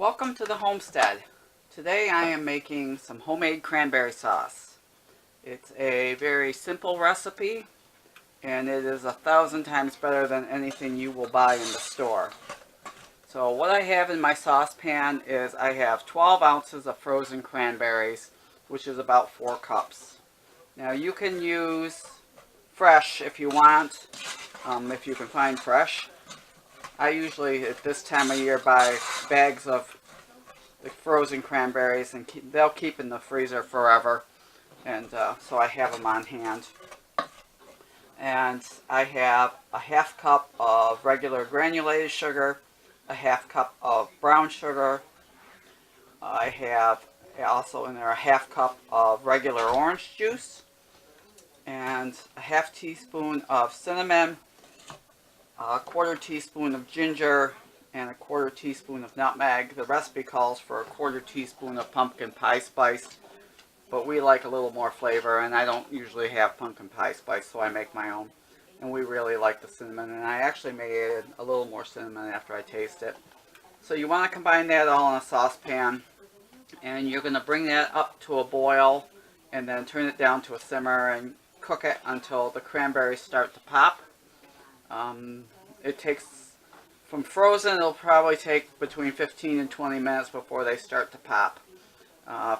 Welcome to the homestead. Today I am making some homemade cranberry sauce. It's a very simple recipe and it is 1,000 times better than anything you will buy in the store. So what I have in my saucepan is I have 12 ounces of frozen cranberries, which is about 4 cups. Now you can use fresh if you want, if you can find fresh. I usually at this time of year buy bags of the frozen cranberries and they'll keep in the freezer forever, and so I have them on hand. And I have a half cup of regular granulated sugar, a half cup of brown sugar. I have also in there a half cup of regular orange juice and a half teaspoon of cinnamon, a quarter teaspoon of ginger, and a quarter teaspoon of nutmeg. The recipe calls for a quarter teaspoon of pumpkin pie spice, but we like a little more flavor, and I don't usually have pumpkin pie spice, so I make my own. And we really like the cinnamon, and I actually made a little more cinnamon after I taste it. So you want to combine that all in a saucepan, and you're going to bring that up to a boil, and then turn it down to a simmer and cook it until the cranberries start to pop. It takes, from frozen, it'll probably take between 15 and 20 minutes before they start to pop.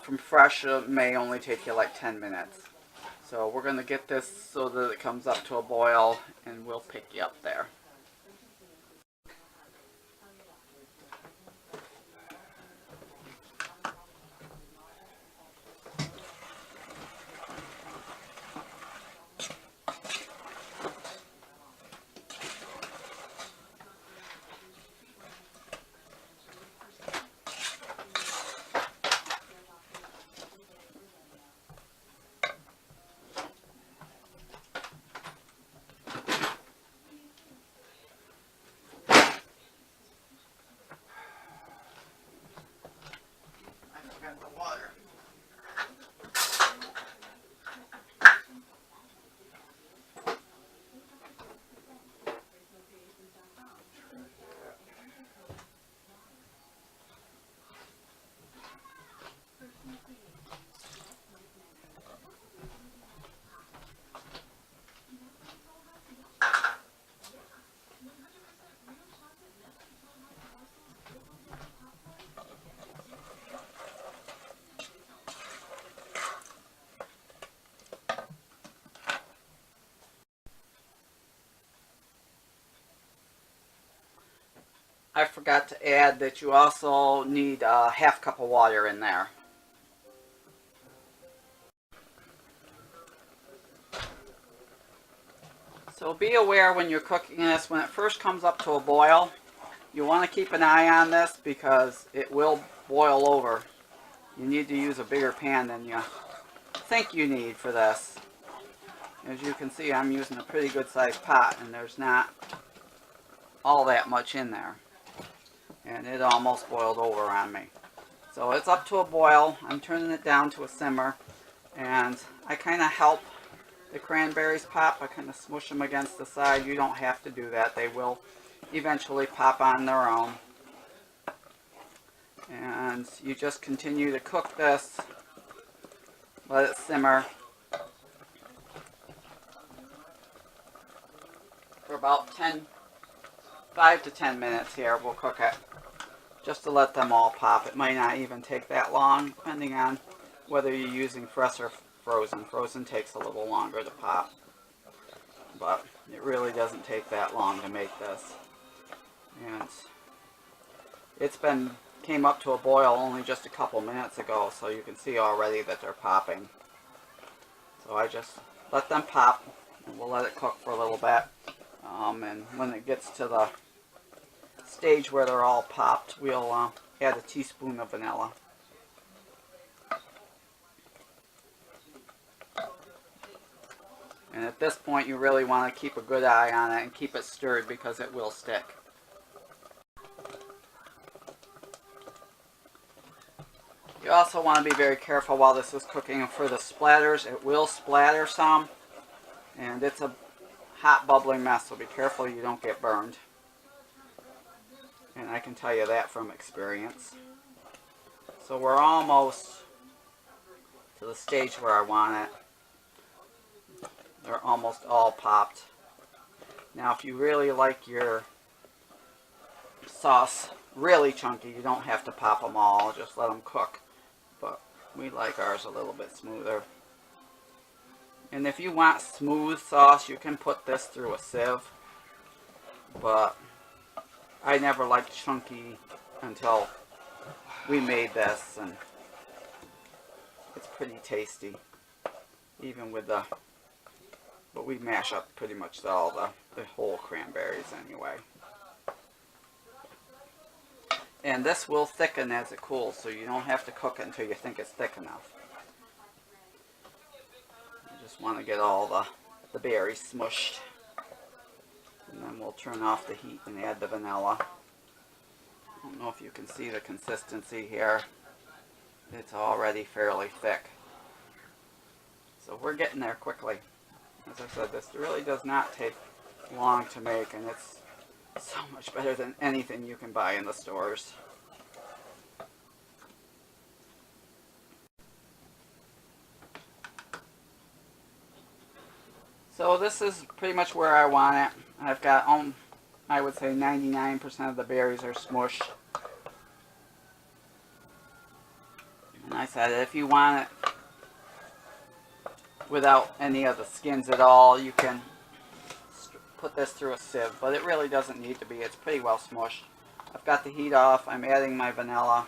From fresh, it may only take you like 10 minutes. So we're going to get this so that it comes up to a boil, and we'll pick you up there. The water. I forgot to add that you also need a half cup of water in there. So be aware when you're cooking this, when it first comes up to a boil, you want to keep an eye on this because it will boil over. You need to use a bigger pan than you think you need for this. As you can see, I'm using a pretty good sized pot and there's not all that much in there. And it almost boiled over on me. So it's up to a boil. I'm turning it down to a simmer, and I kind of help the cranberries pop. I kind of smush them against the side. You don't have to do that. They will eventually pop on their own. And you just continue to cook this. Let it simmer for about 5 to 10 minutes here. We'll cook it just to let them all pop. It might not even take that long, depending on whether you're using fresh or frozen. Frozen takes a little longer to pop, but it really doesn't take that long to make this. And it's came up to a boil only just a couple minutes ago, so you can see already that they're popping. So I just let them pop, and we'll let it cook for a little bit. And when it gets to the stage where they're all popped, we'll add a teaspoon of vanilla. And at this point you really want to keep a good eye on it and keep it stirred because it will stick. You also want to be very careful while this is cooking for the splatters. It will splatter some, and it's a hot bubbling mess, so be careful you don't get burned. And I can tell you that from experience. So we're almost to the stage where I want it. They're almost all popped. Now if you really like your sauce really chunky, you don't have to pop them all, just let them cook. But we like ours a little bit smoother. And if you want smooth sauce, you can put this through a sieve. But I never liked chunky until we made this, and it's pretty tasty. Even with the, but we mash up pretty much all the whole cranberries anyway. And this will thicken as it cools, so you don't have to cook it until you think it's thick enough. You just want to get all the berries smushed. And then we'll turn off the heat and add the vanilla. I don't know if you can see the consistency here. It's already fairly thick. So we're getting there quickly. As I said, this really does not take long to make, and it's so much better than anything you can buy in the stores. So this is pretty much where I want it. I've got, I would say 99% of the berries are smushed. And I said if you want it without any of the skins at all, you can put this through a sieve, but it really doesn't need to be. It's pretty well smushed. I've got the heat off. I'm adding my vanilla,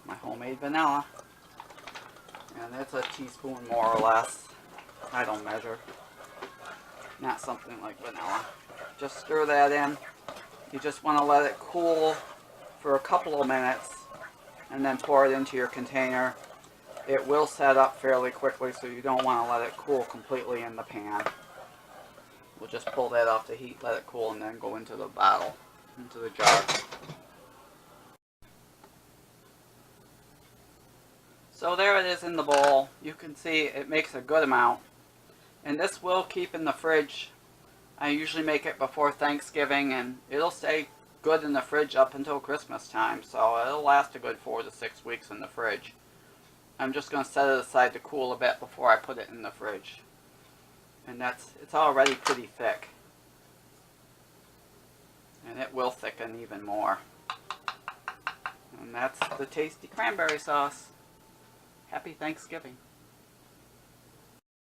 my homemade vanilla, and it's a teaspoon more or less. I don't measure. Not something like vanilla. Just stir that in. You just want to let it cool for a couple of minutes and then pour it into your container. It will set up fairly quickly, so you don't want to let it cool completely in the pan. We'll just pull that off the heat, let it cool, and then go into the bottle, into the jar. So there it is in the bowl. You can see it makes a good amount. And this will keep in the fridge. I usually make it before Thanksgiving, and it'll stay good in the fridge up until Christmas time. So it'll last a good 4 to 6 weeks in the fridge. I'm just going to set it aside to cool a bit before I put it in the fridge. And it's already pretty thick. And it will thicken even more. And that's the tasty cranberry sauce. Happy Thanksgiving.